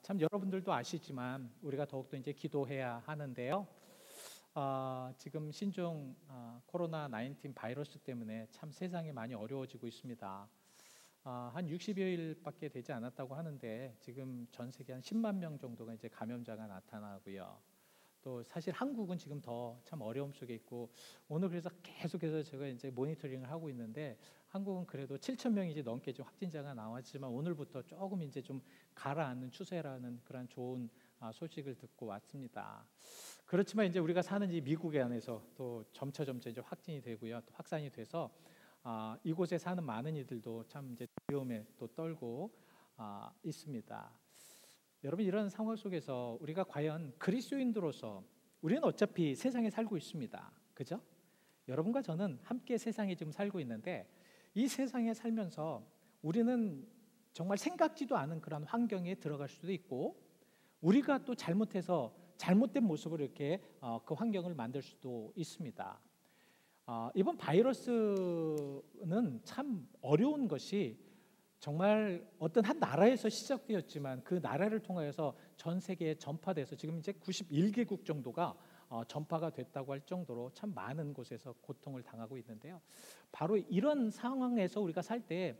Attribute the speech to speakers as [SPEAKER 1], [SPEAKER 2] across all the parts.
[SPEAKER 1] 참 여러분들도 아시지만 우리가 더욱더 이제 기도해야 하는데요. 지금 신종 코로나 19 바이러스 때문에 참 세상이 많이 어려워지고 있습니다. 한 60여일밖에 되지 않았다고 하는데 지금 전 세계 한 10만 명 정도가 이제 감염자가 나타나고요. 또 사실 한국은 지금 더 참 어려움 속에 있고, 오늘 그래서 계속해서 제가 이제 모니터링을 하고 있는데 한국은 그래도 7천 명이 이제 넘게 좀 확진자가 나왔지만 오늘부터 조금 이제 좀 가라앉는 추세라는 그런 좋은 소식을 듣고 왔습니다. 그렇지만 이제 우리가 사는 이 미국 안에서 또 점차 이제 확진이 되고요, 또 확산이 돼서 이곳에 사는 많은 이들도 참 이제 위험에 또 떨고 있습니다. 여러분, 이런 상황 속에서 우리가 과연 그리스도인들로서 우리는 어차피 세상에 살고 있습니다. 그죠? 여러분과 저는 함께 세상에 지금 살고 있는데 이 세상에 살면서 우리는 정말 생각지도 않은 그런 환경에 들어갈 수도 있고, 우리가 또 잘못해서 잘못된 모습으로 이렇게 그 환경을 만들 수도 있습니다. 이번 바이러스는 참 어려운 것이 정말 어떤 한 나라에서 시작되었지만 그 나라를 통하여서 전 세계에 전파돼서 지금 이제 91개국 정도가 전파가 됐다고 할 정도로 참 많은 곳에서 고통을 당하고 있는데요. 바로 이런 상황에서 우리가 살 때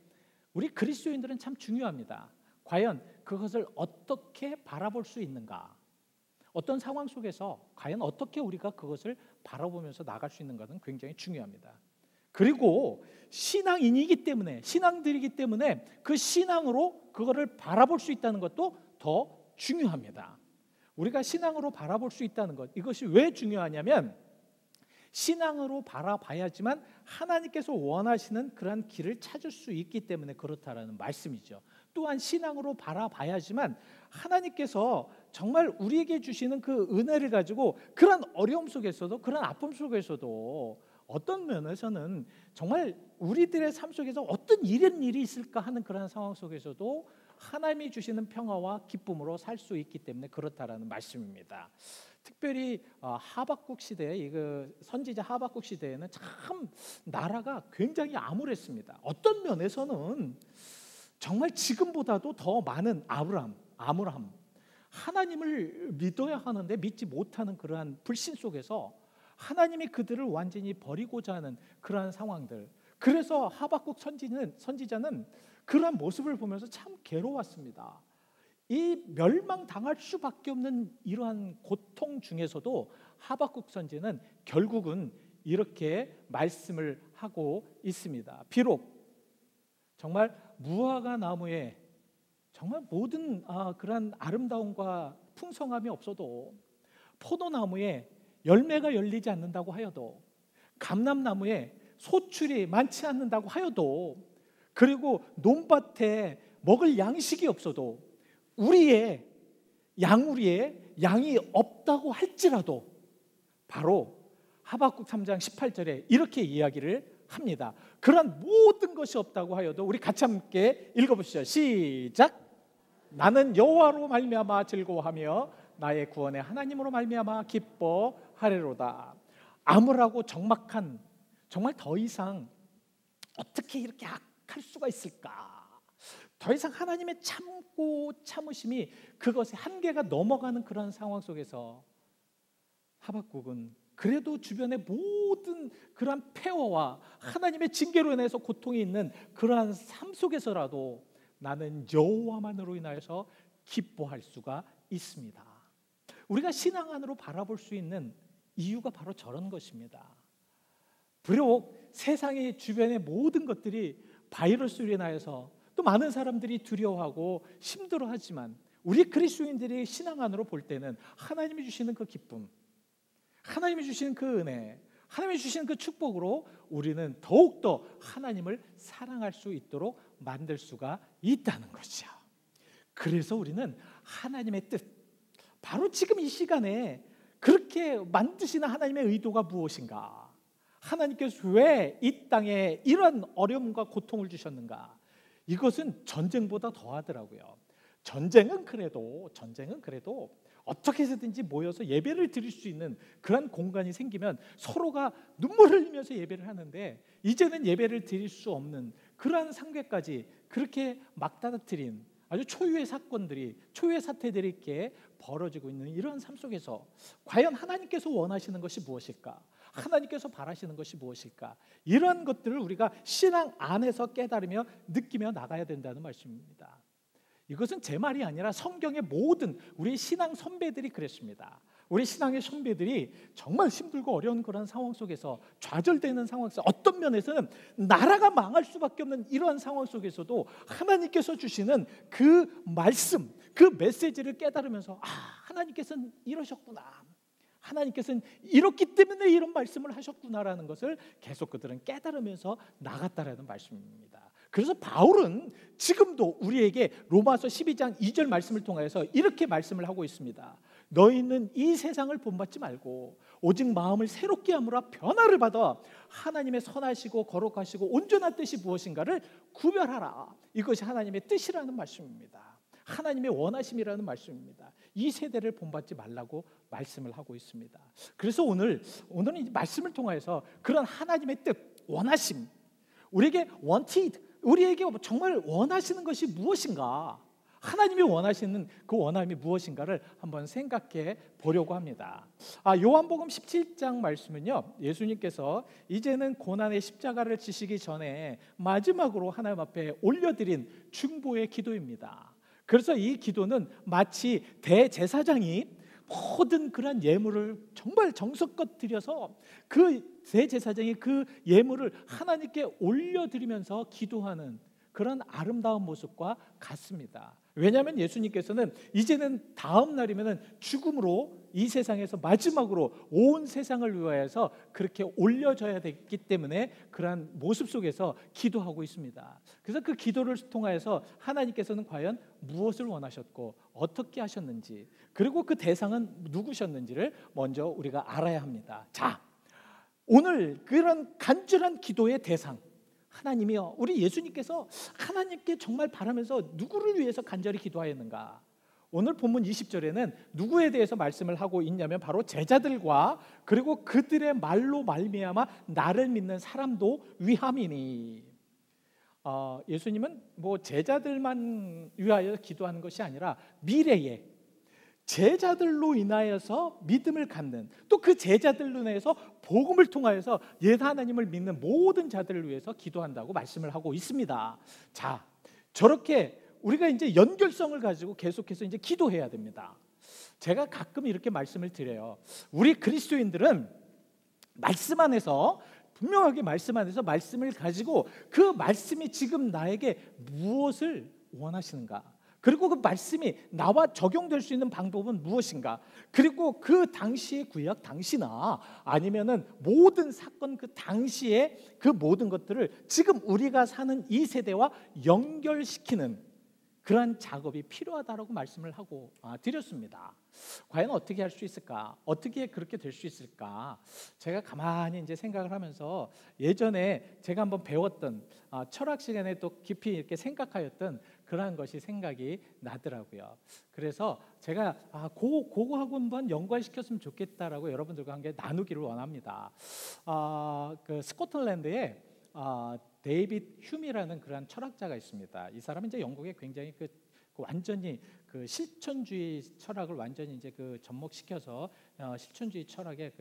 [SPEAKER 1] 우리 그리스도인들은 참 중요합니다. 과연 그것을 어떻게 바라볼 수 있는가? 어떤 상황 속에서 과연 어떻게 우리가 그것을 바라보면서 나갈 수 있는 것은 굉장히 중요합니다. 그리고 신앙인이기 때문에, 신앙들이기 때문에 그 신앙으로 그거를 바라볼 수 있다는 것도 더 중요합니다. 우리가 신앙으로 바라볼 수 있다는 것, 이것이 왜 중요하냐면 신앙으로 바라봐야지만 하나님께서 원하시는 그러한 길을 찾을 수 있기 때문에 그렇다라는 말씀이죠. 또한 신앙으로 바라봐야지만 하나님께서 정말 우리에게 주시는 그 은혜를 가지고 그런 어려움 속에서도, 그런 아픔 속에서도 어떤 면에서는 정말 우리들의 삶 속에서 어떤 이런 일이 있을까 하는 그런 상황 속에서도 하나님이 주시는 평화와 기쁨으로 살 수 있기 때문에 그렇다라는 말씀입니다. 특별히 하박국 시대, 그 선지자 하박국 시대에는 참 나라가 굉장히 암울했습니다. 어떤 면에서는 정말 지금보다도 더 많은 암울함, 하나님을 믿어야 하는데 믿지 못하는 그러한 불신 속에서 하나님이 그들을 완전히 버리고자 하는 그러한 상황들. 그래서 하박국 선지자는 그러한 모습을 보면서 참 괴로웠습니다. 이 멸망당할 수밖에 없는 이러한 고통 중에서도 하박국 선지는 결국은 이렇게 말씀을 하고 있습니다. 비록 정말 무화과 나무에 정말 모든 그러한 아름다움과 풍성함이 없어도, 포도나무에 열매가 열리지 않는다고 하여도, 감람나무에 소출이 많지 않는다고 하여도, 그리고 논밭에 먹을 양식이 없어도, 우리의 양이 없다고 할지라도 바로 하박국 3장 18절에 이렇게 이야기를 합니다. 그런 모든 것이 없다고 하여도, 우리 같이 함께 읽어보시죠. 시작. 나는 여호와로 말미암아 즐거워하며 나의 구원의 하나님으로 말미암아 기뻐하리로다. 암울하고 적막한, 정말 더 이상 어떻게 이렇게 악할 수가 있을까? 더 이상 하나님의 참으심이 그것의 한계가 넘어가는 그런 상황 속에서 하박국은 그래도 주변의 모든 그러한 폐허와 하나님의 징계로 인해서 고통이 있는 그러한 삶 속에서라도 나는 여호와만으로 인하여서 기뻐할 수가 있습니다. 우리가 신앙 안으로 바라볼 수 있는 이유가 바로 저런 것입니다. 비록 세상의 주변의 모든 것들이 바이러스로 인하여서 또 많은 사람들이 두려워하고 힘들어하지만 우리 그리스도인들이 신앙 안으로 볼 때는 하나님이 주시는 그 기쁨, 하나님이 주시는 그 은혜, 하나님이 주시는 그 축복으로 우리는 더욱더 하나님을 사랑할 수 있도록 만들 수가 있다는 것이죠. 그래서 우리는 하나님의 뜻, 바로 지금 이 시간에 그렇게 만드시는 하나님의 의도가 무엇인가? 하나님께서 왜 이 땅에 이런 어려움과 고통을 주셨는가? 이것은 전쟁보다 더하더라고요. 전쟁은 그래도 어떻게 해서든지 모여서 예배를 드릴 수 있는 그런 공간이 생기면 서로가 눈물을 흘리면서 예배를 하는데, 이제는 예배를 드릴 수 없는 그러한 상태까지 그렇게 막다트린 아주 초유의 사건들이, 초유의 사태들이 이렇게 벌어지고 있는 이런 삶 속에서 과연 하나님께서 원하시는 것이 무엇일까? 하나님께서 바라시는 것이 무엇일까? 이런 것들을 우리가 신앙 안에서 깨달으며 느끼며 나가야 된다는 말씀입니다. 이것은 제 말이 아니라 성경의 모든 우리 신앙 선배들이 그랬습니다. 우리 신앙의 선배들이 정말 힘들고 어려운 그런 상황 속에서, 좌절되는 상황 속에서, 어떤 면에서는 나라가 망할 수밖에 없는 이러한 상황 속에서도 하나님께서 주시는 그 말씀, 그 메시지를 깨달으면서 하나님께서는 이러셨구나, 하나님께서는 이렇기 때문에 이런 말씀을 하셨구나라는 것을 계속 그들은 깨달으면서 나갔다라는 말씀입니다. 그래서 바울은 지금도 우리에게 로마서 12장 2절 말씀을 통해서 이렇게 말씀을 하고 있습니다. 너희는 이 세상을 본받지 말고 오직 마음을 새롭게 함으로 변화를 받아 하나님의 선하시고 거룩하시고 온전한 뜻이 무엇인가를 구별하라. 이것이 하나님의 뜻이라는 말씀입니다. 하나님의 원하심이라는 말씀입니다. 이 세대를 본받지 말라고 말씀을 하고 있습니다. 그래서 오늘은 이 말씀을 통해서 그런 하나님의 뜻, 원하심, 우리에게 wanted, 우리에게 정말 원하시는 것이 무엇인가, 하나님이 원하시는 그 원함이 무엇인가를 한번 생각해 보려고 합니다. 요한복음 17장 말씀은요, 예수님께서 이제는 고난의 십자가를 지시기 전에 마지막으로 하나님 앞에 올려드린 중보의 기도입니다. 그래서 이 기도는 마치 대제사장이 모든 그런 예물을 정말 정성껏 드려서 그 대제사장이 그 예물을 하나님께 올려드리면서 기도하는 그런 아름다운 모습과 같습니다. 왜냐하면 예수님께서는 이제는 다음 날이면 죽음으로 이 세상에서 마지막으로 온 세상을 위하여서 그렇게 올려져야 되기 때문에 그러한 모습 속에서 기도하고 있습니다. 그래서 그 기도를 통하여서 하나님께서는 과연 무엇을 원하셨고 어떻게 하셨는지, 그리고 그 대상은 누구셨는지를 먼저 우리가 알아야 합니다. 자, 오늘 그런 간절한 기도의 대상, 하나님이요, 우리 예수님께서 하나님께 정말 바라면서 누구를 위해서 간절히 기도하였는가? 오늘 본문 20절에는 누구에 대해서 말씀을 하고 있냐면 바로 제자들과 그리고 그들의 말로 말미암아 나를 믿는 사람도 위함이니, 예수님은 뭐 제자들만 위하여 기도하는 것이 아니라 미래에 제자들로 인하여서 믿음을 갖는, 또 그 제자들로 인해서 복음을 통하여서 예수 하나님을 믿는 모든 자들을 위해서 기도한다고 말씀을 하고 있습니다. 자, 저렇게 우리가 이제 연결성을 가지고 계속해서 이제 기도해야 됩니다. 제가 가끔 이렇게 말씀을 드려요. 우리 그리스도인들은 말씀 안에서, 분명하게 말씀 안에서 말씀을 가지고 그 말씀이 지금 나에게 무엇을 원하시는가, 그리고 그 말씀이 나와 적용될 수 있는 방법은 무엇인가, 그리고 그 당시의 구약 당시나 아니면은 모든 사건 그 당시의 그 모든 것들을 지금 우리가 사는 이 세대와 연결시키는 그러한 작업이 필요하다라고 말씀을 하고 드렸습니다. 과연 어떻게 할 수 있을까? 어떻게 그렇게 될 수 있을까? 제가 가만히 이제 생각을 하면서 예전에 제가 한번 배웠던 철학 시간에 또 깊이 이렇게 생각하였던 그러한 것이 생각이 나더라고요. 그래서 제가 그거하고 한번 연관시켰으면 좋겠다라고 여러분들과 함께 나누기를 원합니다. 그 스코틀랜드에 데이빗 휴미라는 그런 철학자가 있습니다. 이 사람은 이제 영국에 굉장히 그 완전히 그 실천주의 철학을 완전히 이제 그 접목시켜서 실천주의 철학의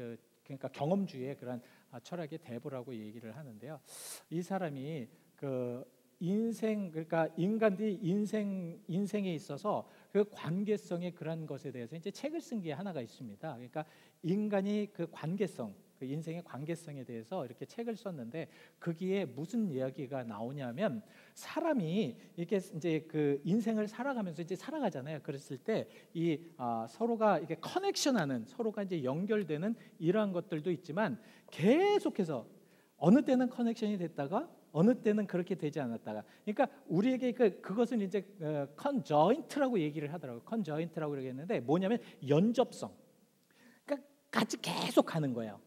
[SPEAKER 1] 그러니까 경험주의의 그런 철학의 대부라고 얘기를 하는데요. 이 사람이 그 인생, 그러니까 인간들이 인생에 있어서 그 관계성의 그런 것에 대해서 이제 책을 쓴 게 하나가 있습니다. 그러니까 인간이 그 관계성, 그 인생의 관계성에 대해서 이렇게 책을 썼는데, 거기에 무슨 이야기가 나오냐면, 사람이 이렇게 이제 그 인생을 살아가면서 이제 살아가잖아요. 그랬을 때 이 서로가 이렇게 커넥션하는, 서로가 이제 연결되는 이러한 것들도 있지만, 계속해서 어느 때는 커넥션이 됐다가 어느 때는 그렇게 되지 않았다가, 그러니까 우리에게 그것은 이제 컨저인트라고 얘기를 하더라고요. 컨저인트라고 그러겠는데 뭐냐면 연접성. 그러니까 같이 계속 가는 거예요.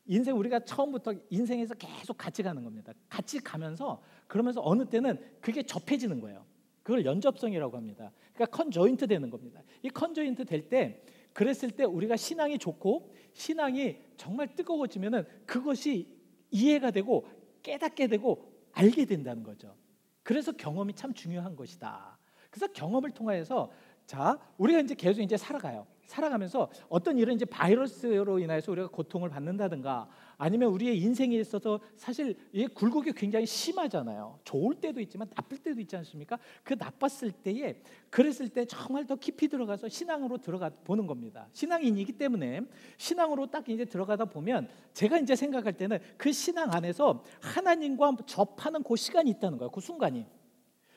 [SPEAKER 1] 인생, 우리가 처음부터 인생에서 계속 같이 가는 겁니다. 같이 가면서 그러면서 어느 때는 그게 접해지는 거예요. 그걸 연접성이라고 합니다. 그러니까 컨저인트 되는 겁니다. 이 컨저인트 될 때, 그랬을 때 우리가 신앙이 좋고 신앙이 정말 뜨거워지면은 그것이 이해가 되고 깨닫게 되고 알게 된다는 거죠. 그래서 경험이 참 중요한 것이다. 그래서 경험을 통해서 자, 우리가 이제 계속 이제 살아가요. 살아가면서 어떤 일은 이제 바이러스로 인해서 우리가 고통을 받는다든가, 아니면 우리의 인생에 있어서 사실 이 굴곡이 굉장히 심하잖아요. 좋을 때도 있지만 나쁠 때도 있지 않습니까? 그 나빴을 때에, 그랬을 때 정말 더 깊이 들어가서 신앙으로 들어가 보는 겁니다. 신앙인이기 때문에 신앙으로 딱 이제 들어가다 보면, 제가 이제 생각할 때는 그 신앙 안에서 하나님과 접하는 그 시간이 있다는 거예요. 그 순간이.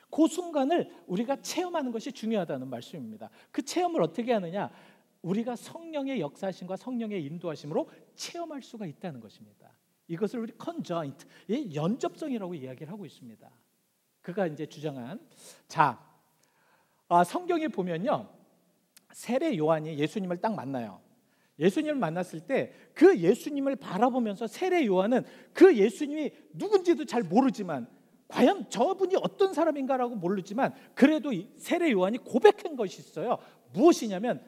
[SPEAKER 1] 그 순간을 우리가 체험하는 것이 중요하다는 말씀입니다. 그 체험을 어떻게 하느냐? 우리가 성령의 역사하심과 성령의 인도하심으로 체험할 수가 있다는 것입니다. 이것을 우리 컨조인트, 연접성이라고 이야기를 하고 있습니다. 그가 이제 주장한, 자, 성경에 보면요, 세례 요한이 예수님을 딱 만나요. 예수님을 만났을 때 그 예수님을 바라보면서 세례 요한은 그 예수님이 누군지도 잘 모르지만, 과연 저분이 어떤 사람인가라고 모르지만, 그래도 세례 요한이 고백한 것이 있어요. 무엇이냐면,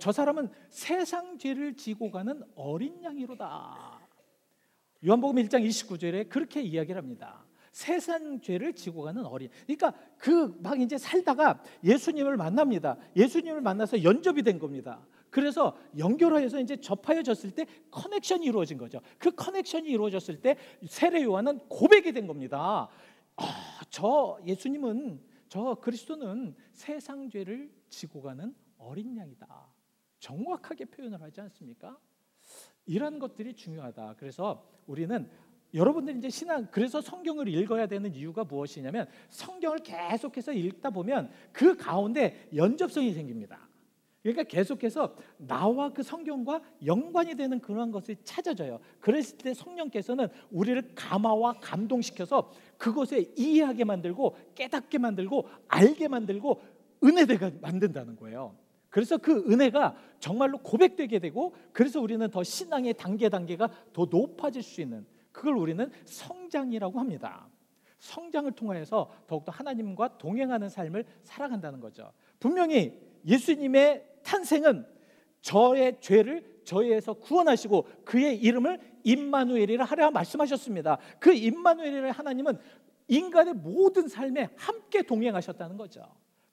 [SPEAKER 1] 저 사람은 세상 죄를 지고 가는 어린 양이로다. 요한복음 1장 29절에 그렇게 이야기를 합니다. 세상 죄를 지고 가는 어린. 그러니까 그 막 이제 살다가 예수님을 만납니다. 예수님을 만나서 연접이 된 겁니다. 그래서 연결하여서 이제 접하여졌을 때 커넥션이 이루어진 거죠. 그 커넥션이 이루어졌을 때 세례 요한은 고백이 된 겁니다. 저 예수님은, 저 그리스도는 세상 죄를 지고 가는 어린 양이다. 정확하게 표현을 하지 않습니까? 이런 것들이 중요하다. 그래서 우리는, 여러분들이 이제 신앙, 그래서 성경을 읽어야 되는 이유가 무엇이냐면, 성경을 계속해서 읽다 보면 그 가운데 연접성이 생깁니다. 그러니까 계속해서 나와 그 성경과 연관이 되는 그런 것을 찾아져요. 그랬을 때 성령께서는 우리를 감화와 감동시켜서 그것에 이해하게 만들고, 깨닫게 만들고, 알게 만들고, 은혜되게 만든다는 거예요. 그래서 그 은혜가 정말로 고백되게 되고, 그래서 우리는 더 신앙의 단계가 더 높아질 수 있는, 그걸 우리는 성장이라고 합니다. 성장을 통해서 더욱더 하나님과 동행하는 삶을 살아간다는 거죠. 분명히 예수님의 탄생은 저의 죄를 저희에서 구원하시고 그의 이름을 임마누엘이라 하라 말씀하셨습니다. 그 임마누엘이라 하나님은 인간의 모든 삶에 함께 동행하셨다는 거죠.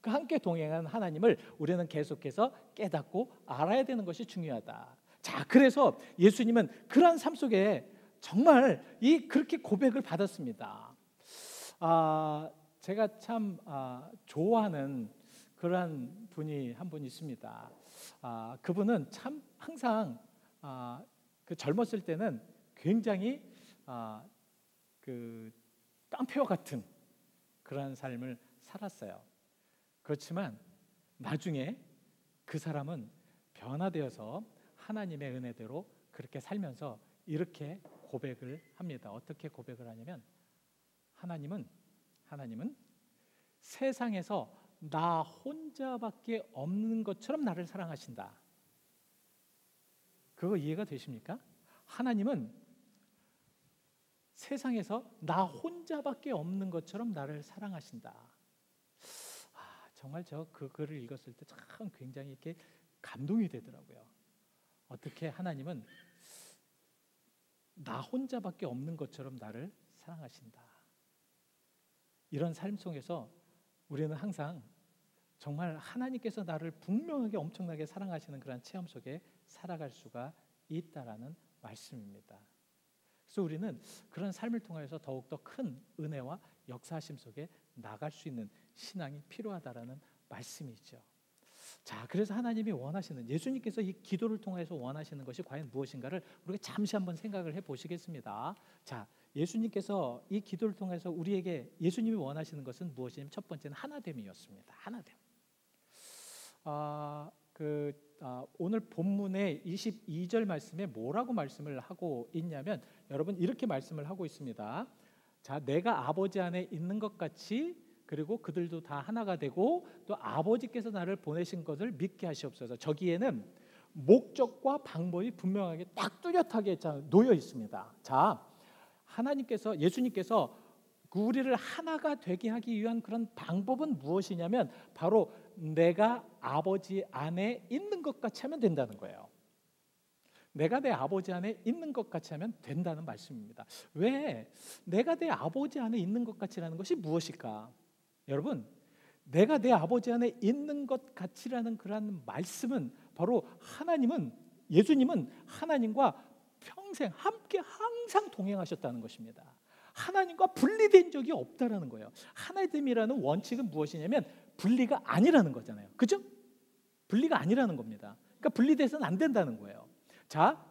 [SPEAKER 1] 그 함께 동행하는 하나님을 우리는 계속해서 깨닫고 알아야 되는 것이 중요하다. 자, 그래서 예수님은 그러한 삶 속에 정말 그렇게 고백을 받았습니다. 제가 참 좋아하는 그러한 분이 한 분 있습니다. 그분은 참 항상 그 젊었을 때는 굉장히 그 깡패와 같은 그러한 삶을 살았어요. 그렇지만 나중에 그 사람은 변화되어서 하나님의 은혜대로 그렇게 살면서 이렇게 고백을 합니다. 어떻게 고백을 하냐면, 하나님은 세상에서 나 혼자밖에 없는 것처럼 나를 사랑하신다. 그거 이해가 되십니까? 하나님은 세상에서 나 혼자밖에 없는 것처럼 나를 사랑하신다. 정말 저 그 글을 읽었을 때 참 굉장히 이렇게 감동이 되더라고요. 어떻게 하나님은 나 혼자밖에 없는 것처럼 나를 사랑하신다. 이런 삶 속에서 우리는 항상 정말 하나님께서 나를 분명하게 엄청나게 사랑하시는 그런 체험 속에 살아갈 수가 있다라는 말씀입니다. 그래서 우리는 그런 삶을 통해서 더욱더 큰 은혜와 역사하심 속에 나갈 수 있는 신앙이 필요하다라는 말씀이죠. 자, 그래서 하나님이 원하시는, 예수님께서 이 기도를 통해서 원하시는 것이 과연 무엇인가를 우리가 잠시 한번 생각을 해보시겠습니다. 자, 예수님께서 이 기도를 통해서 우리에게 예수님이 원하시는 것은 무엇이냐면, 첫 번째는 하나됨이었습니다. 하나됨. 오늘 본문의 22절 말씀에 뭐라고 말씀을 하고 있냐면, 여러분 이렇게 말씀을 하고 있습니다. 자, 내가 아버지 안에 있는 것 같이, 그리고 그들도 다 하나가 되고 또 아버지께서 나를 보내신 것을 믿게 하시옵소서. 저기에는 목적과 방법이 분명하게 딱 뚜렷하게 놓여 있습니다. 자, 하나님께서, 예수님께서 우리를 하나가 되게 하기 위한 그런 방법은 무엇이냐면, 바로 내가 아버지 안에 있는 것 같이 하면 된다는 거예요. 내가 내 아버지 안에 있는 것 같이 하면 된다는 말씀입니다. 왜 내가 내 아버지 안에 있는 것 같이라는 것이 무엇일까? 여러분, 내가 내 아버지 안에 있는 것 같이라는 그런 말씀은 바로 예수님은 하나님과 평생 함께 항상 동행하셨다는 것입니다. 하나님과 분리된 적이 없다라는 거예요. 하나됨이라는 원칙은 무엇이냐면 분리가 아니라는 거잖아요. 그죠? 분리가 아니라는 겁니다. 그러니까 분리돼서는 안 된다는 거예요. 자,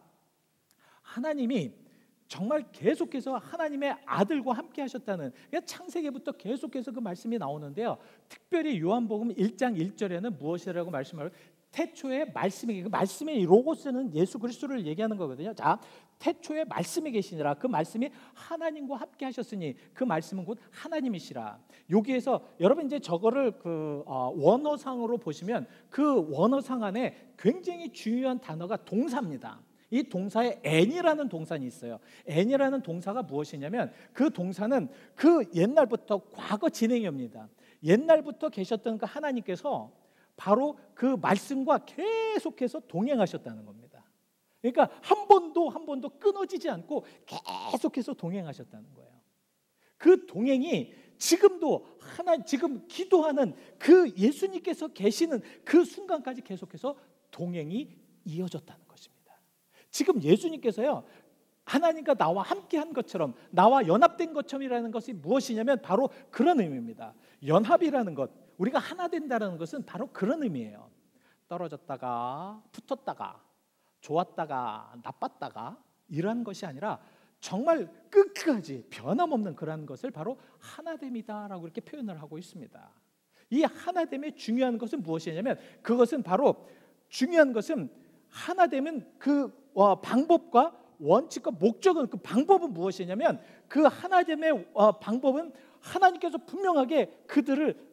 [SPEAKER 1] 하나님이 정말 계속해서 하나님의 아들과 함께 하셨다는, 그러니까 창세기부터 계속해서 그 말씀이 나오는데요. 특별히 요한복음 1장 1절에는 무엇이라고 말씀하고, 태초에 말씀이, 그 말씀의 로고스는 예수 그리스도를 얘기하는 거거든요. 자, 태초에 말씀이 계시니라. 그 말씀이 하나님과 함께 하셨으니 그 말씀은 곧 하나님이시라. 여기에서 여러분 이제 저거를 원어상으로 보시면 그 원어상 안에 굉장히 중요한 단어가 동사입니다. 이 동사에 n이라는 동사는 있어요. n이라는 동사가 무엇이냐면 그 동사는 그 옛날부터 과거 진행형입니다. 옛날부터 계셨던 그 하나님께서 바로 그 말씀과 계속해서 동행하셨다는 겁니다. 그러니까 한 번도 끊어지지 않고 계속해서 동행하셨다는 거예요. 그 동행이 지금도 지금 기도하는 그 예수님께서 계시는 그 순간까지 계속해서 동행이 이어졌다는 것입니다. 지금 예수님께서요, 하나님과 나와 함께한 것처럼, 나와 연합된 것처럼이라는 것이 무엇이냐면 바로 그런 의미입니다. 연합이라는 것, 우리가 하나 된다는 것은 바로 그런 의미예요. 떨어졌다가 붙었다가 좋았다가 나빴다가 이런 것이 아니라 정말 끝까지 변함없는 그런 것을 바로 하나됨이다라고 이렇게 표현을 하고 있습니다. 이 하나됨의 중요한 것은 무엇이냐면, 그것은 바로 중요한 것은 하나됨은 그 방법과 원칙과 목적은, 그 방법은 무엇이냐면, 그 하나됨의 방법은 하나님께서 분명하게 그들을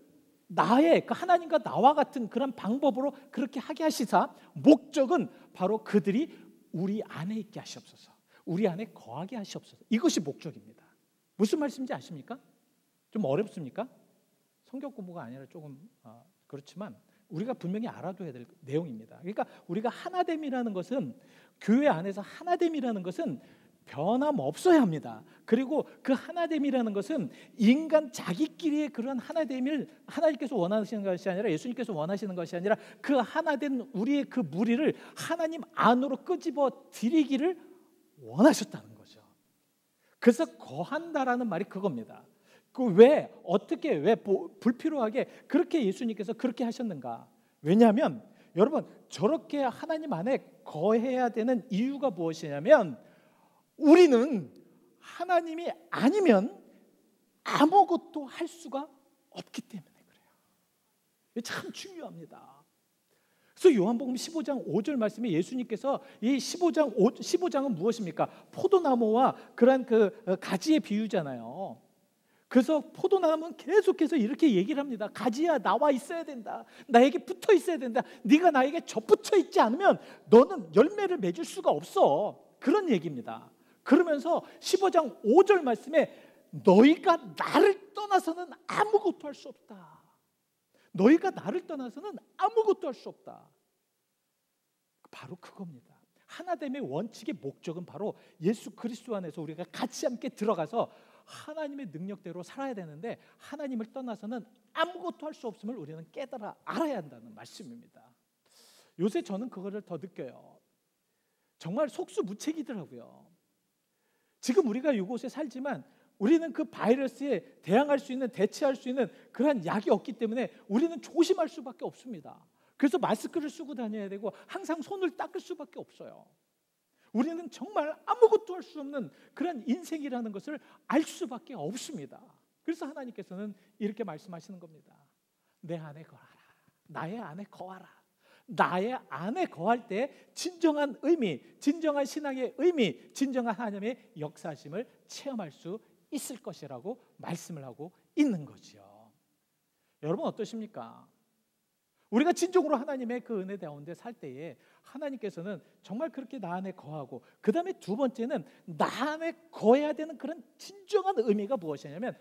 [SPEAKER 1] 그 하나님과 나와 같은 그런 방법으로 그렇게 하게 하시사, 목적은 바로 그들이 우리 안에 있게 하시옵소서, 우리 안에 거하게 하시옵소서. 이것이 목적입니다. 무슨 말씀인지 아십니까? 좀 어렵습니까? 성경 공부가 아니라 조금 그렇지만 우리가 분명히 알아둬야 될 내용입니다. 그러니까 우리가 하나됨이라는 것은, 교회 안에서 하나됨이라는 것은 변함없어야 합니다. 그리고 그 하나됨이라는 것은 인간 자기끼리의 그런 하나됨을 하나님께서 원하시는 것이 아니라, 예수님께서 원하시는 것이 아니라, 그 하나된 우리의 그 무리를 하나님 안으로 끄집어 들이기를 원하셨다는 거죠. 그래서 거한다라는 말이 그겁니다. 왜 불필요하게 그렇게 예수님께서 그렇게 하셨는가? 왜냐하면 여러분, 저렇게 하나님 안에 거해야 되는 이유가 무엇이냐면, 우리는 하나님이 아니면 아무것도 할 수가 없기 때문에 그래요. 이게 참 중요합니다. 그래서 요한복음 15장 5절 말씀에 예수님께서 이 15장은 무엇입니까? 포도나무와 그런 그 가지의 비유잖아요. 그래서 포도나무는 계속해서 이렇게 얘기를 합니다. 가지야, 나와 있어야 된다. 나에게 붙어 있어야 된다. 네가 나에게 접붙여 있지 않으면 너는 열매를 맺을 수가 없어. 그런 얘기입니다. 그러면서 15장 5절 말씀에 너희가 나를 떠나서는 아무것도 할 수 없다. 너희가 나를 떠나서는 아무것도 할 수 없다. 바로 그겁니다. 하나됨의 원칙의 목적은 바로 예수 그리스도 안에서 우리가 같이 함께 들어가서 하나님의 능력대로 살아야 되는데, 하나님을 떠나서는 아무것도 할 수 없음을 우리는 깨달아 알아야 한다는 말씀입니다. 요새 저는 그거를 더 느껴요. 정말 속수무책이더라고요. 지금 우리가 이곳에 살지만 우리는 그 바이러스에 대항할 수 있는, 대체할 수 있는 그러한 약이 없기 때문에 우리는 조심할 수밖에 없습니다. 그래서 마스크를 쓰고 다녀야 되고 항상 손을 닦을 수밖에 없어요. 우리는 정말 아무것도 할 수 없는 그런 인생이라는 것을 알 수밖에 없습니다. 그래서 하나님께서는 이렇게 말씀하시는 겁니다. 내 안에 거하라. 나의 안에 거하라. 나의 안에 거할 때 진정한 의미, 진정한 신앙의 의미, 진정한 하나님의 역사하심을 체험할 수 있을 것이라고 말씀을 하고 있는 거죠. 여러분 어떠십니까? 우리가 진정으로 하나님의 그 은혜 가운데 살 때에 하나님께서는 정말 그렇게 나 안에 거하고, 그 다음에 두 번째는 나 안에 거해야 되는 그런 진정한 의미가 무엇이냐면,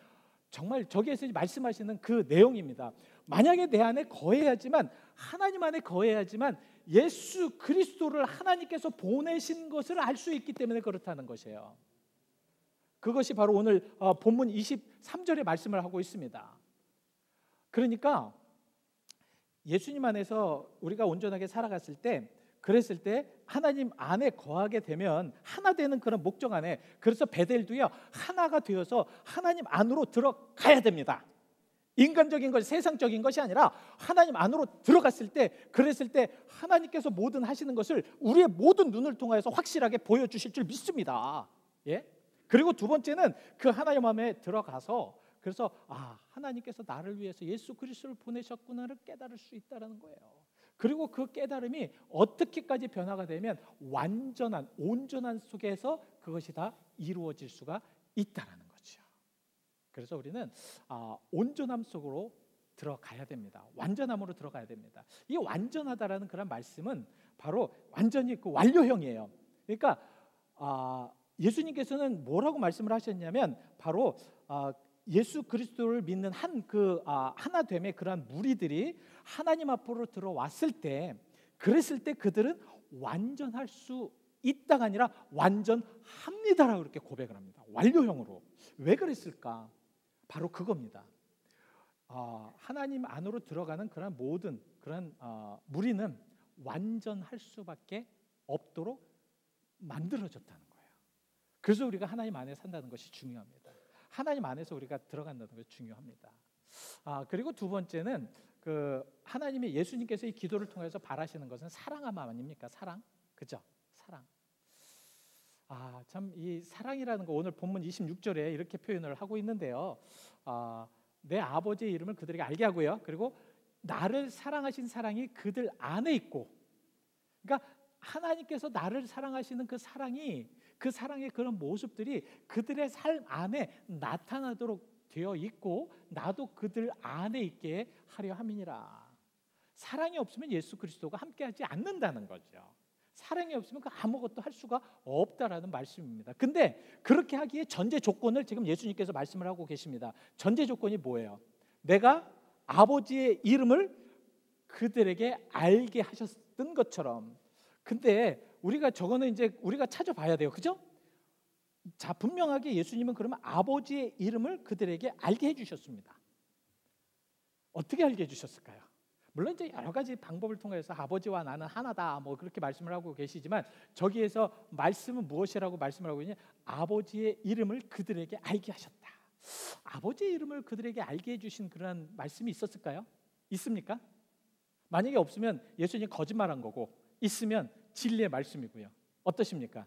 [SPEAKER 1] 정말 저기에서 말씀하시는 그 내용입니다. 만약에 내 안에 거해야지만, 하나님 안에 거해야지만 예수 그리스도를 하나님께서 보내신 것을 알 수 있기 때문에 그렇다는 것이에요. 그것이 바로 오늘 본문 23절의 말씀을 하고 있습니다. 그러니까 예수님 안에서 우리가 온전하게 살아갔을 때, 그랬을 때 하나님 안에 거하게 되면 하나 되는 그런 목적 안에, 그래서 베델도요 하나가 되어서 하나님 안으로 들어가야 됩니다. 인간적인 것, 세상적인 것이 아니라 하나님 안으로 들어갔을 때, 그랬을 때 하나님께서 모든 하시는 것을 우리의 모든 눈을 통하여서 확실하게 보여주실 줄 믿습니다. 예? 그리고 두 번째는 그 하나님 안에 들어가서, 그래서 하나님께서 나를 위해서 예수 그리스도를 보내셨구나를 깨달을 수 있다는 거예요. 그리고 그 깨달음이 어떻게까지 변화가 되면 완전한, 온전한 속에서 그것이 다 이루어질 수가 있다는 거죠. 그래서 우리는 온전함 속으로 들어가야 됩니다. 완전함으로 들어가야 됩니다. 이 완전하다라는 그런 말씀은 바로 완전히 그 완료형이에요. 그러니까 예수님께서는 뭐라고 말씀을 하셨냐면, 바로 예수 그리스도를 믿는 하나됨의 그러한 무리들이 하나님 앞으로 들어왔을 때, 그랬을 때 그들은 완전할 수 있다가 아니라 완전합니다라고 이렇게 고백을 합니다. 완료형으로. 왜 그랬을까? 바로 그겁니다. 하나님 안으로 들어가는 그런 모든 그런 무리는 완전할 수밖에 없도록 만들어졌다는 거예요. 그래서 우리가 하나님 안에 산다는 것이 중요합니다. 하나님 안에서 우리가 들어간다는 것이 중요합니다. 그리고 두 번째는 하나님이, 예수님께서 이 기도를 통해서 바라시는 것은 사랑함 아닙니까? 사랑, 그죠? 사랑. 참 이 사랑이라는 거 오늘 본문 26절에 이렇게 표현을 하고 있는데요. 내 아버지의 이름을 그들에게 알게 하고요. 그리고 나를 사랑하신 사랑이 그들 안에 있고, 그러니까 하나님께서 나를 사랑하시는 그 사랑이, 그 사랑의 그런 모습들이 그들의 삶 안에 나타나도록 되어 있고, 나도 그들 안에 있게 하려 함이니라. 사랑이 없으면 예수 그리스도가 함께하지 않는다는 거죠. 사랑이 없으면 그 아무것도 할 수가 없다라는 말씀입니다. 근데 그렇게 하기에 전제 조건을 지금 예수님께서 말씀을 하고 계십니다. 전제 조건이 뭐예요? 내가 아버지의 이름을 그들에게 알게 하셨던 것처럼. 근데 우리가 저거는 이제 우리가 찾아봐야 돼요. 그죠? 자, 분명하게 예수님은 그러면 아버지의 이름을 그들에게 알게 해주셨습니다. 어떻게 알게 해주셨을까요? 물론 이제 여러 가지 방법을 통해서 아버지와 나는 하나다 뭐 그렇게 말씀을 하고 계시지만, 저기에서 말씀은 무엇이라고 말씀을 하고 있냐? 아버지의 이름을 그들에게 알게 하셨다. 아버지의 이름을 그들에게 알게 해주신 그런 말씀이 있었을까요? 있습니까? 만약에 없으면 예수님 거짓말한 거고, 있으면 진리의 말씀이고요. 어떠십니까?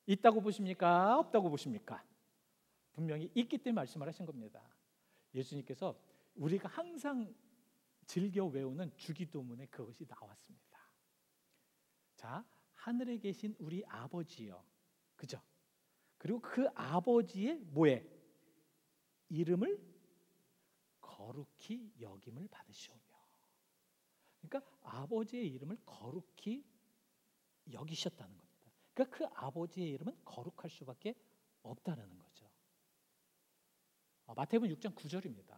[SPEAKER 1] 있다고 보십니까? 없다고 보십니까? 분명히 있기 때문에 말씀을 하신 겁니다. 예수님께서 우리가 항상 즐겨 외우는 주기도문에 그것이 나왔습니다. 자, 하늘에 계신 우리 아버지요, 그죠? 그리고 그 아버지의 뭐에? 이름을 거룩히 여김을 받으시오며. 그러니까 아버지의 이름을 거룩히 여기셨다는 겁니다. 그러니까 그 아버지의 이름은 거룩할 수밖에 없다는 거죠. 마태복음 6장 9절입니다.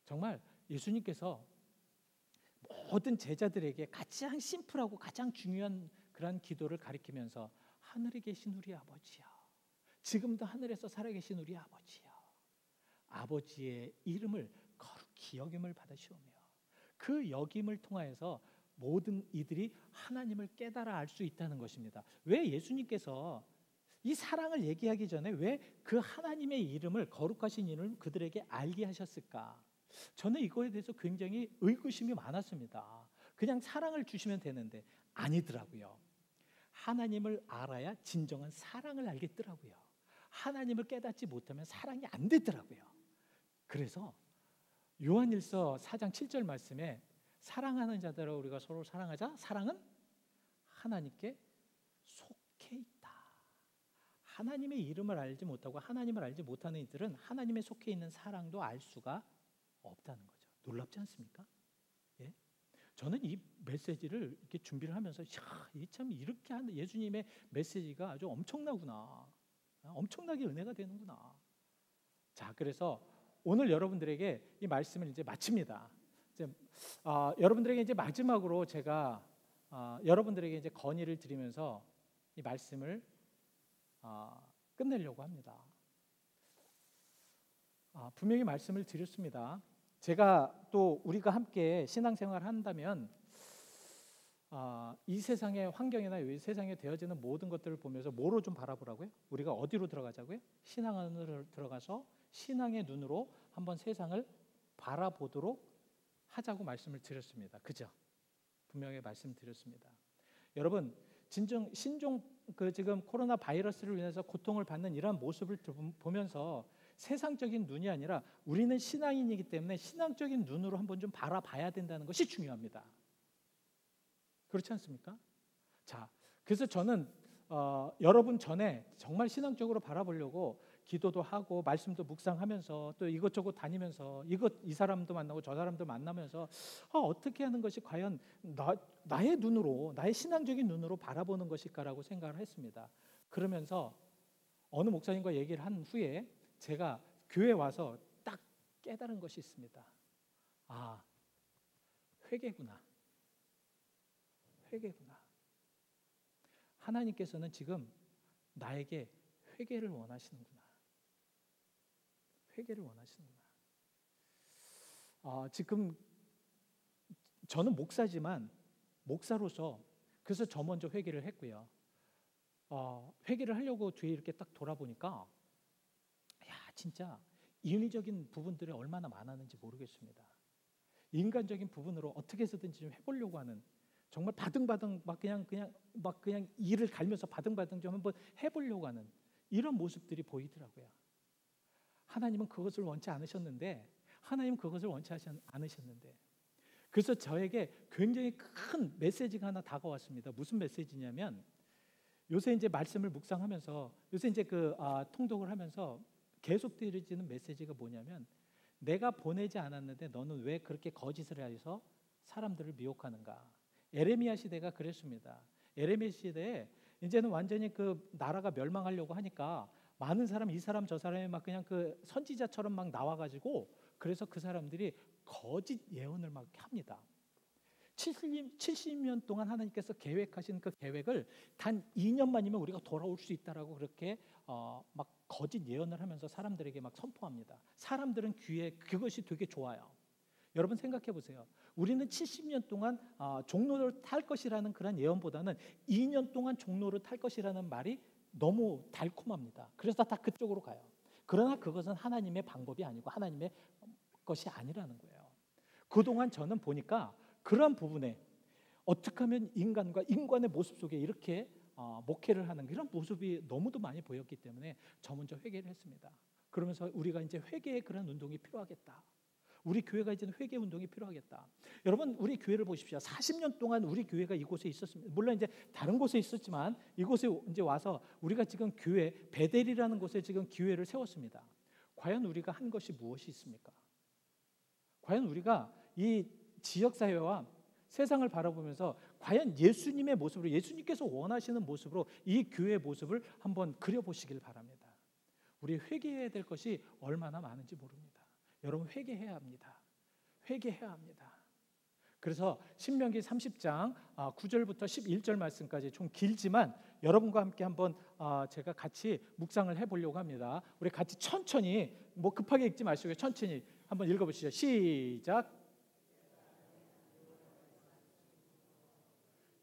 [SPEAKER 1] 정말 예수님께서 모든 제자들에게 가장 심플하고 가장 중요한 그런 기도를 가리키면서, 하늘에 계신 우리 아버지여, 지금도 하늘에서 살아계신 우리 아버지여, 아버지의 이름을 거룩히 여김을 받으시오며, 그 여김을 통하여서 모든 이들이 하나님을 깨달아 알 수 있다는 것입니다. 왜 예수님께서 이 사랑을 얘기하기 전에 왜 그 하나님의 이름을, 거룩하신 이름을 그들에게 알게 하셨을까? 저는 이거에 대해서 굉장히 의구심이 많았습니다. 그냥 사랑을 주시면 되는데 아니더라고요. 하나님을 알아야 진정한 사랑을 알겠더라고요. 하나님을 깨닫지 못하면 사랑이 안 되더라고요. 그래서 요한일서 4장 7절 말씀에, 사랑하는 자들아 우리가 서로 사랑하자. 사랑은 하나님께 속해 있다. 하나님의 이름을 알지 못하고 하나님을 알지 못하는 이들은 하나님의 속해 있는 사랑도 알 수가 없다는 거죠. 놀랍지 않습니까? 예? 저는 이 메시지를 이렇게 준비를 하면서 참 이렇게 하는 예수님의 메시지가 아주 엄청나구나, 엄청나게 은혜가 되는구나. 자, 그래서 오늘 여러분들에게 이 말씀을 이제 마칩니다. 이제 여러분들에게 이제 마지막으로 제가 여러분들에게 이제 건의를 드리면서 이 말씀을 끝내려고 합니다. 분명히 말씀을 드렸습니다. 제가 또 우리가 함께 신앙생활을 한다면 이 세상의 환경이나 이 세상에 되어지는 모든 것들을 보면서 뭐로 좀 바라보라고요? 우리가 어디로 들어가자고요? 신앙 안으로 들어가서 신앙의 눈으로 한번 세상을 바라보도록 하자고 말씀을 드렸습니다. 그죠? 분명히 말씀드렸습니다. 여러분, 신종 지금 코로나 바이러스를 인해서 고통을 받는 이러한 모습을 보면서 세상적인 눈이 아니라 우리는 신앙인이기 때문에 신앙적인 눈으로 한번 좀 바라봐야 된다는 것이 중요합니다. 그렇지 않습니까? 자, 그래서 저는 여러분 전에 정말 신앙적으로 바라보려고 기도도 하고 말씀도 묵상하면서 또 이것저것 다니면서 이 사람도 만나고 저 사람도 만나면서 어떻게 하는 것이 과연 나의 눈으로, 나의 신앙적인 눈으로 바라보는 것일까라고 생각을 했습니다. 그러면서 어느 목사님과 얘기를 한 후에 제가 교회에 와서 딱 깨달은 것이 있습니다. 회개구나. 회개구나. 하나님께서는 지금 나에게 회개를 원하시는구나. 회개를 원하시는구나. 지금 저는 목사지만 목사로서 그래서 저 먼저 회개를 했고요. 회개를 하려고 뒤에 이렇게 딱 돌아보니까 진짜 인위적인 부분들이 얼마나 많았는지 모르겠습니다. 인간적인 부분으로 어떻게 해서든지 좀 해보려고 하는, 정말 바등바등 그냥 이를 갈면서 바등바등 좀 한번 해보려고 하는 이런 모습들이 보이더라고요. 하나님은 그것을 원치 않으셨는데, 그래서 저에게 굉장히 큰 메시지가 하나 다가왔습니다. 무슨 메시지냐면, 요새 이제 말씀을 묵상하면서, 요새 이제 통독을 하면서 계속 들려지는 메시지가 뭐냐면, 내가 보내지 않았는데 너는 왜 그렇게 거짓을 해서 사람들을 미혹하는가? 에레미야 시대가 그랬습니다. 에레미야 시대에 이제는 완전히 그 나라가 멸망하려고 하니까 많은 사람, 이 사람 저 사람이 막 그냥 그 선지자처럼 막 나와가지고, 그래서 그 사람들이 거짓 예언을 막 합니다. 70년 동안 하나님께서 계획하신 그 계획을 단 2년만이면 우리가 돌아올 수 있다라고 그렇게 막 거짓 예언을 하면서 사람들에게 막 선포합니다. 사람들은 귀에 그것이 되게 좋아요. 여러분 생각해 보세요. 우리는 70년 동안 종로를 탈 것이라는 그런 예언보다는 2년 동안 종로를 탈 것이라는 말이 너무 달콤합니다. 그래서 다 그쪽으로 가요. 그러나 그것은 하나님의 방법이 아니고 하나님의 것이 아니라는 거예요. 그동안 저는 보니까 그런 부분에 어떻게 하면 인간과 인간의 모습 속에 이렇게 목회를 하는 이런 모습이 너무도 많이 보였기 때문에 저 먼저 회개를 했습니다. 그러면서 우리가 이제 회개의 그런 운동이 필요하겠다. 우리 교회가 이제는 회개 운동이 필요하겠다. 여러분, 우리 교회를 보십시오. 40년 동안 우리 교회가 이곳에 있었습니다. 물론 이제 다른 곳에 있었지만 이곳에 이제 와서 우리가 지금 교회 베델이라는 곳에 지금 교회를 세웠습니다. 과연 우리가 한 것이 무엇이 있습니까? 과연 우리가 이 지역 사회와 세상을 바라보면서 과연 예수님의 모습으로, 예수님께서 원하시는 모습으로 이 교회의 모습을 한번 그려보시길 바랍니다. 우리 회개해야 될 것이 얼마나 많은지 모릅니다. 여러분, 회개해야 합니다. 회개해야 합니다. 그래서 신명기 30장 9절부터 11절 말씀까지 좀 길지만 여러분과 함께 한번 제가 같이 묵상을 해보려고 합니다. 우리 같이 천천히, 뭐 급하게 읽지 마시고 천천히 한번 읽어보시죠. 시작.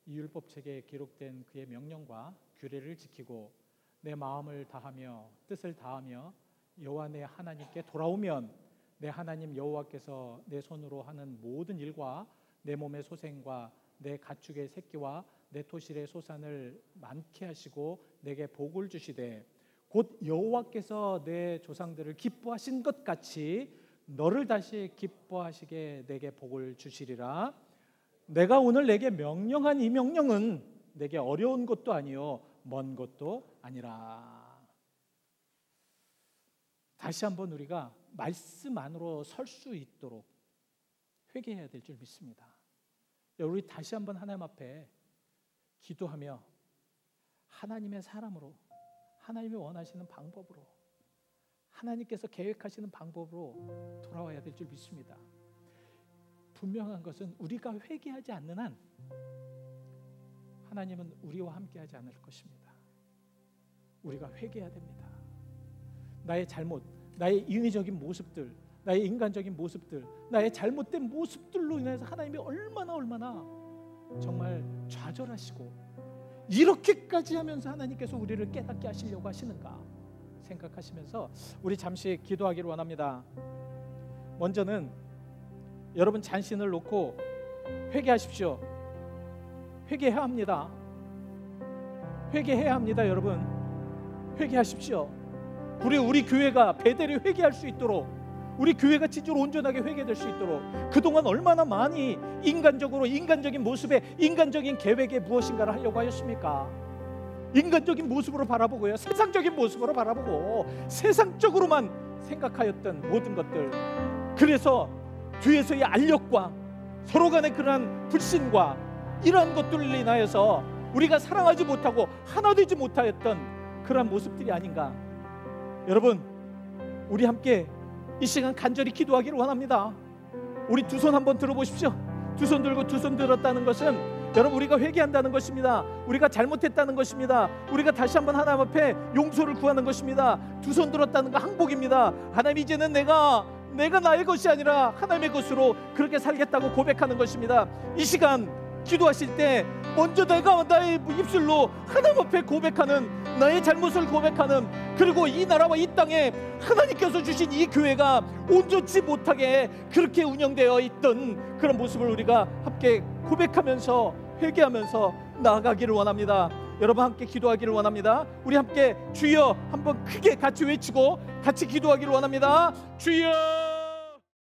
[SPEAKER 1] 이 율법책에 기록된 그의 명령과 규례를 지키고 내 마음을 다하며 뜻을 다하며 여호와 내 하나님께 돌아오면 내 하나님 여호와께서 내 손으로 하는 모든 일과 내 몸의 소생과 내 가축의 새끼와 내 토실의 소산을 많게 하시고 내게 복을 주시되 곧 여호와께서 내 조상들을 기뻐하신 것 같이 너를 다시 기뻐하시게 내게 복을 주시리라. 내가 오늘 내게 명령한 이 명령은 내게 어려운 것도 아니요 먼 것도 아니라. 다시 한번 우리가 말씀 안으로 설 수 있도록 회개해야 될 줄 믿습니다. 우리 다시 한번 하나님 앞에 기도하며 하나님의 사람으로, 하나님이 원하시는 방법으로, 하나님께서 계획하시는 방법으로 돌아와야 될 줄 믿습니다. 분명한 것은 우리가 회개하지 않는 한 하나님은 우리와 함께하지 않을 것입니다. 우리가 회개해야 됩니다. 나의 잘못, 나의 인위적인 모습들, 나의 인간적인 모습들, 나의 잘못된 모습들로 인해서 하나님이 얼마나 정말 좌절하시고 이렇게까지 하면서 하나님께서 우리를 깨닫게 하시려고 하시는가 생각하시면서 우리 잠시 기도하기를 원합니다. 먼저는 여러분 자신을 놓고 회개하십시오. 회개해야 합니다. 회개해야 합니다. 여러분 회개하십시오. 우리 교회가 배대리 회개할 수 있도록, 우리 교회가 진짜로 온전하게 회개될 수 있도록 그동안 얼마나 많이 인간적으로, 인간적인 모습에, 인간적인 계획에 무엇인가를 하려고 하셨습니까? 인간적인 모습으로 바라보고요, 세상적인 모습으로 바라보고 세상적으로만 생각하였던 모든 것들, 그래서 뒤에서의 알력과 서로 간의 그러한 불신과 이러한 것들로 인하여서 우리가 사랑하지 못하고 하나 되지 못하였던 그러한 모습들이 아닌가. 여러분 우리 함께 이 시간 간절히 기도하기를 원합니다. 우리 두 손 한번 들어보십시오. 두 손 들고 두 손 들었다는 것은 여러분 우리가 회개한다는 것입니다. 우리가 잘못했다는 것입니다. 우리가 다시 한번 하나님 앞에 용서를 구하는 것입니다. 두 손 들었다는 거 항복입니다. 하나님 이제는 내가 나의 것이 아니라 하나님의 것으로 그렇게 살겠다고 고백하는 것입니다. 이 시간 기도하실 때 먼저 내가 나의 입술로 하나님 앞에 고백하는, 나의 잘못을 고백하는, 그리고 이 나라와 이 땅에 하나님께서 주신 이 교회가 온전치 못하게 그렇게 운영되어 있던 그런 모습을 우리가 함께 고백하면서 회개하면서 나아가기를 원합니다. 여러분 함께 기도하기를 원합니다. 우리 함께 주여 한번 크게 같이 외치고 같이 기도하기를 원합니다. 주여.